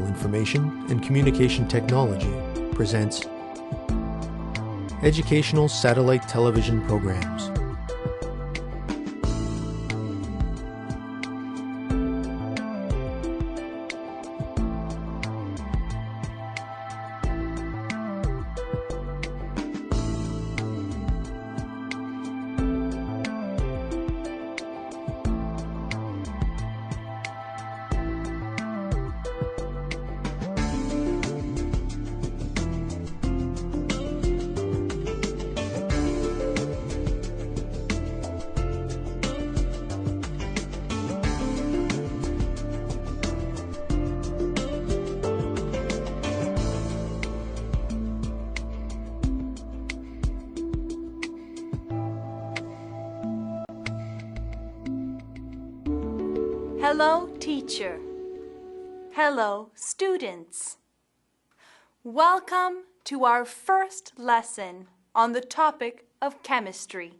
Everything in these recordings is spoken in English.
Information and Communication Technology presents Educational Satellite Television Programs. Hello, teacher. Hello, students. Welcome to our first lesson on the topic of chemistry.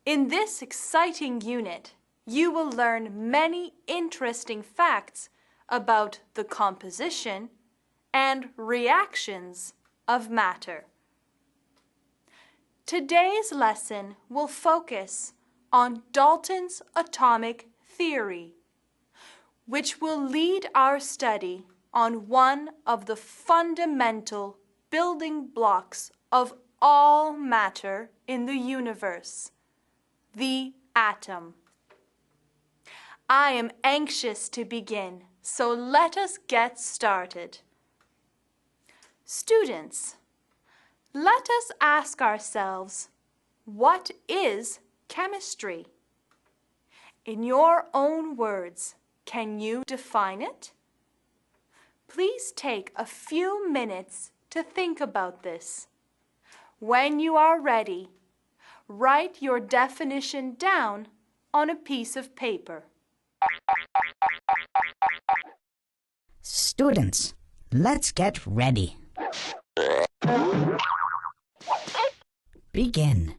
In this exciting unit, you will learn many interesting facts about the composition and reactions of matter. Today's lesson will focus on Dalton's atomic theory, which will lead our study on one of the fundamental building blocks of all matter in the universe, the atom. I am anxious to begin, so let us get started. Students, let us ask ourselves, what is chemistry? In your own words, can you define it? Please take a few minutes to think about this. When you are ready, write your definition down on a piece of paper. Students, let's get ready. Begin.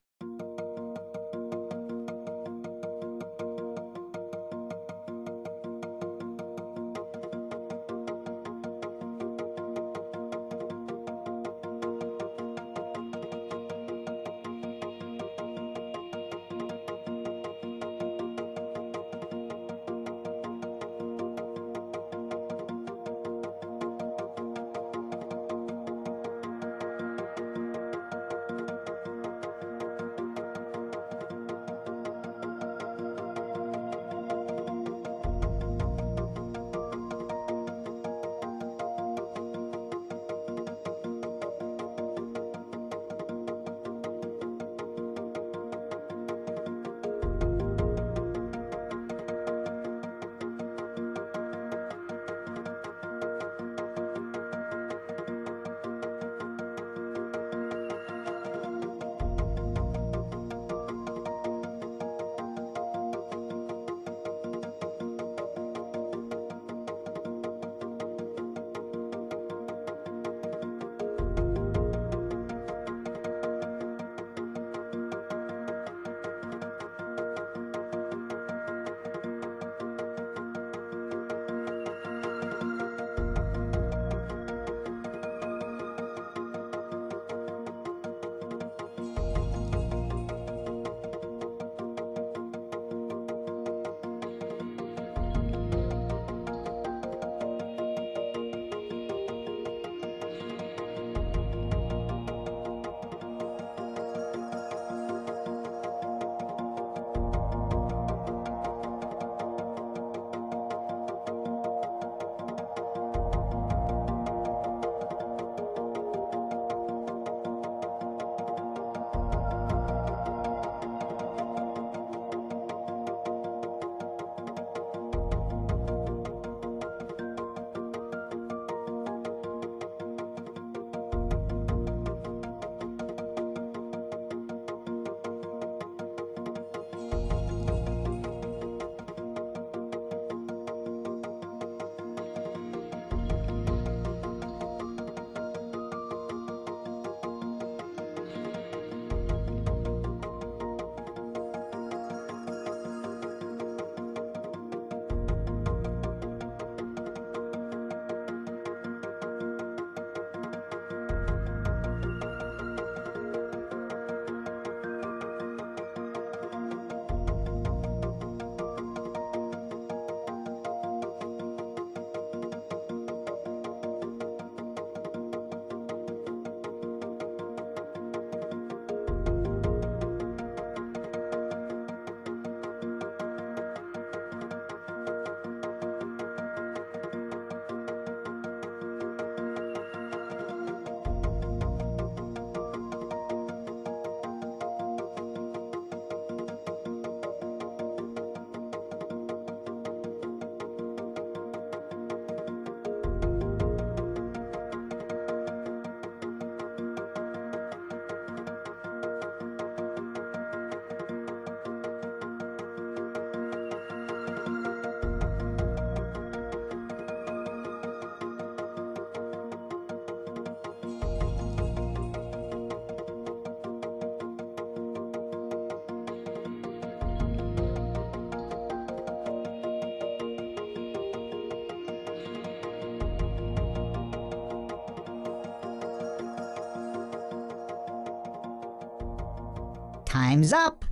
Time's up.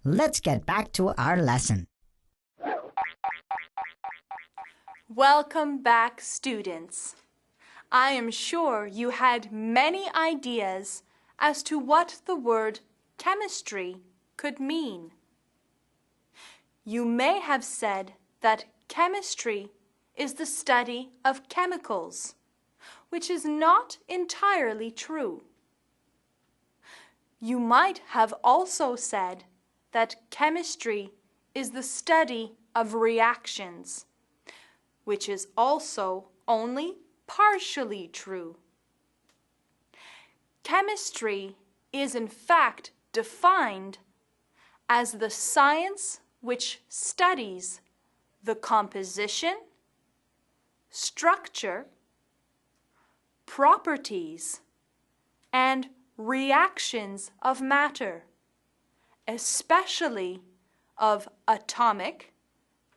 Let's get back to our lesson. Welcome back, students. I am sure you had many ideas as to what the word chemistry could mean. You may have said that chemistry is the study of chemicals, which is not entirely true. You might have also said that chemistry is the study of reactions, which is also only partially true. Chemistry is in fact defined as the science which studies the composition, structure, properties, and reactions of matter, especially of atomic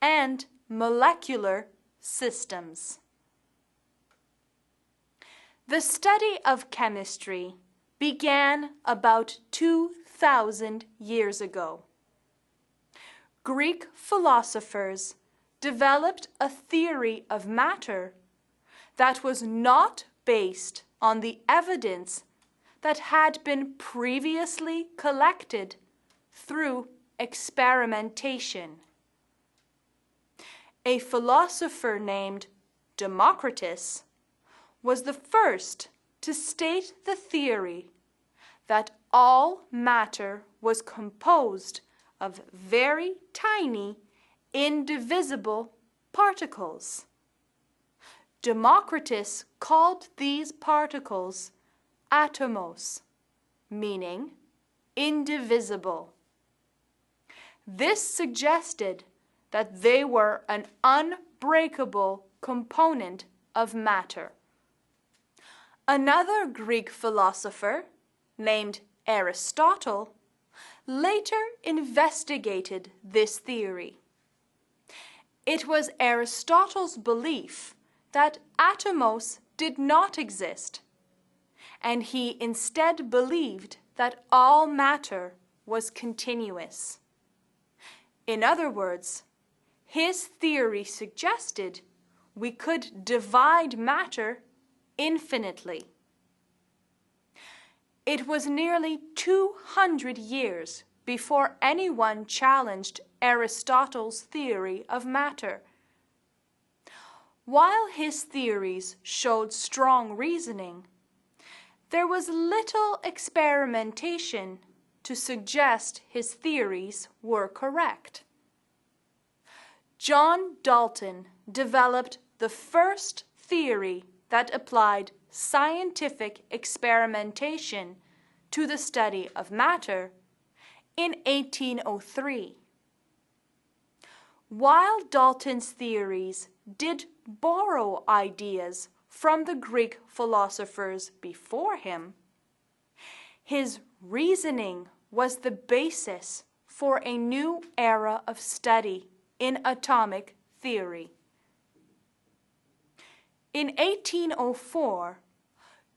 and molecular systems. The study of chemistry began about 2,000 years ago. Greek philosophers developed a theory of matter that was not based on the evidence that had been previously collected through experimentation. A philosopher named Democritus was the first to state the theory that all matter was composed of very tiny, indivisible particles. Democritus called these particles atomos, meaning indivisible. This suggested that they were an unbreakable component of matter. Another Greek philosopher, named Aristotle, later investigated this theory. It was Aristotle's belief that atomos did not exist, and he instead believed that all matter was continuous. In other words, his theory suggested we could divide matter infinitely. It was nearly 200 years before anyone challenged Aristotle's theory of matter. While his theories showed strong reasoning, there was little experimentation to suggest his theories were correct. John Dalton developed the first theory that applied scientific experimentation to the study of matter in 1803. While Dalton's theories did borrow ideas from the Greek philosophers before him, his reasoning was the basis for a new era of study in atomic theory. In 1804,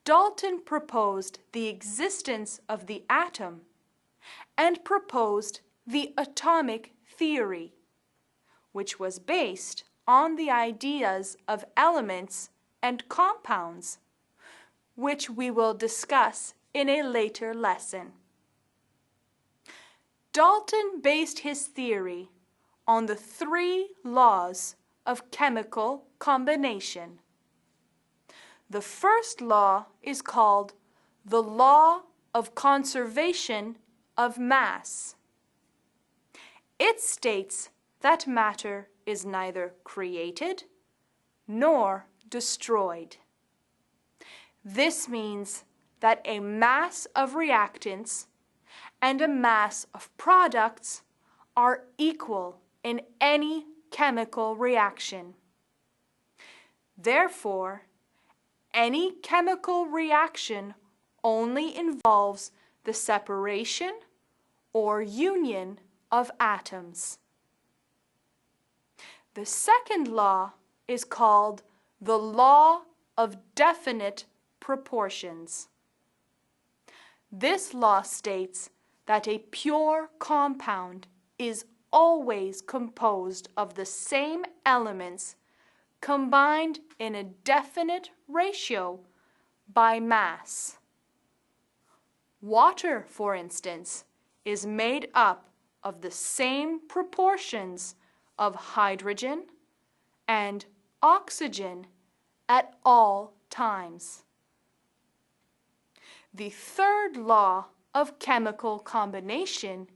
Dalton proposed the existence of the atom and proposed the atomic theory, which was based on the ideas of elements and compounds, which we will discuss in a later lesson. Dalton based his theory on the 3 laws of chemical combination. The first law is called the law of conservation of mass. It states that matter is neither created nor destroyed. This means that a mass of reactants and a mass of products are equal in any chemical reaction. Therefore, any chemical reaction only involves the separation or union of atoms. The second law is called the law of definite proportions. This law states that a pure compound is always composed of the same elements combined in a definite ratio by mass. Water, for instance, is made up of the same proportions of hydrogen and oxygen at all times. The third law of chemical combination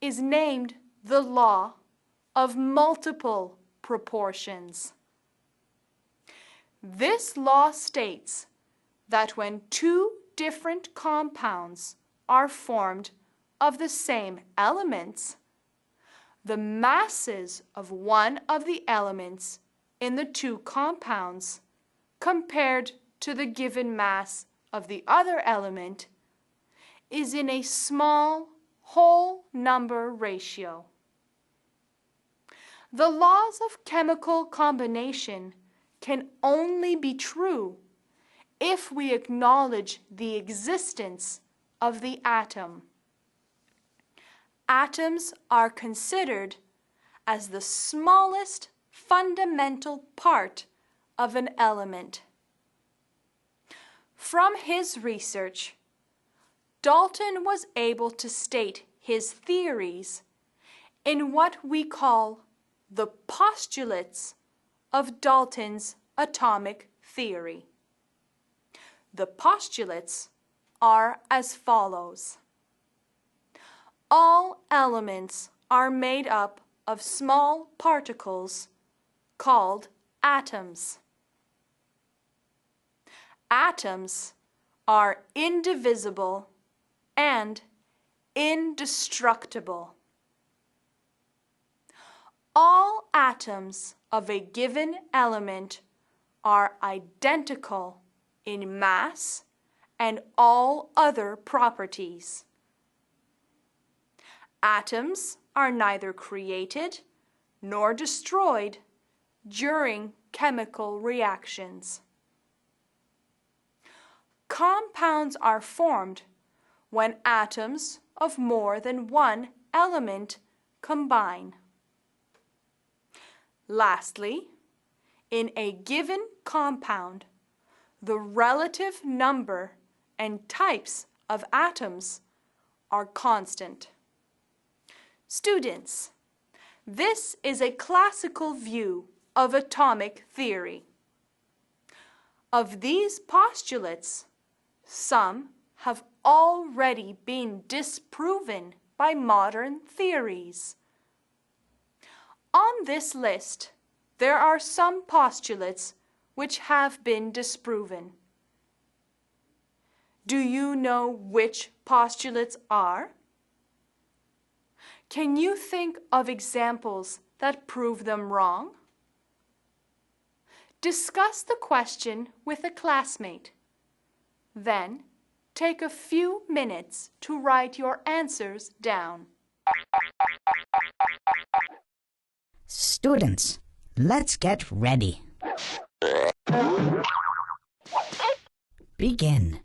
is named the law of multiple proportions. This law states that when two different compounds are formed of the same elements, the masses of one of the elements in the two compounds compared to the given mass of the other element is in a small whole number ratio. The laws of chemical combination can only be true if we acknowledge the existence of the atom. Atoms are considered as the smallest fundamental part of an element. From his research, Dalton was able to state his theories in what we call the postulates of Dalton's atomic theory. The postulates are as follows. All elements are made up of small particles called atoms. Atoms are indivisible and indestructible. All atoms of a given element are identical in mass and all other properties. Atoms are neither created nor destroyed during chemical reactions. Compounds are formed when atoms of more than one element combine. Lastly, in a given compound, the relative number and types of atoms are constant. Students, this is a classical view of atomic theory. Of these postulates, some have already been disproven by modern theories. On this list, there are some postulates which have been disproven. Do you know which postulates are? Can you think of examples that prove them wrong? Discuss the question with a classmate. Then, take a few minutes to write your answers down. Students, let's get ready. Begin.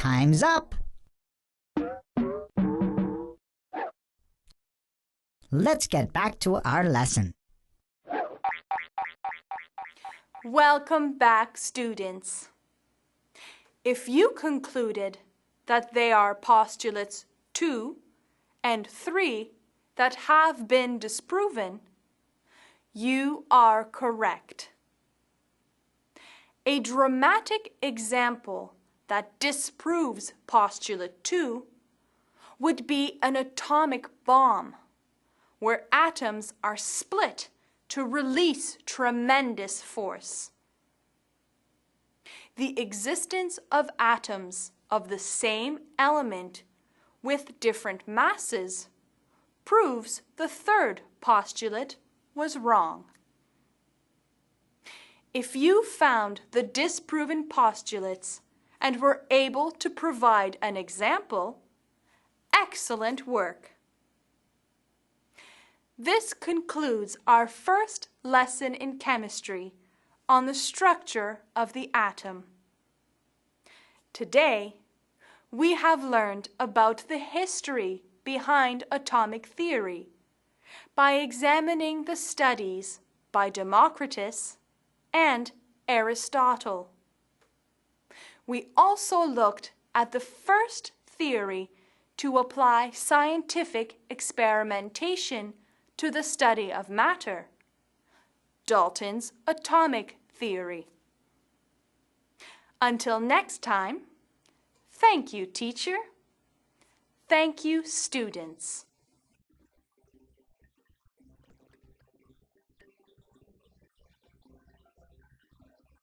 Time's up. Let's get back to our lesson. Welcome back, students. If you concluded that they are postulates 2 and 3 that have been disproven, you are correct. A dramatic example that disproves postulate 2 would be an atomic bomb, where atoms are split to release tremendous force. The existence of atoms of the same element with different masses proves the third postulate was wrong. If you found the disproven postulates and were able to provide an example, excellent work. This concludes our first lesson in chemistry on the structure of the atom. Today, we have learned about the history behind atomic theory by examining the studies by Democritus and Aristotle. We also looked at the first theory to apply scientific experimentation to the study of matter, Dalton's atomic theory. Until next time, thank you, teacher. Thank you, students.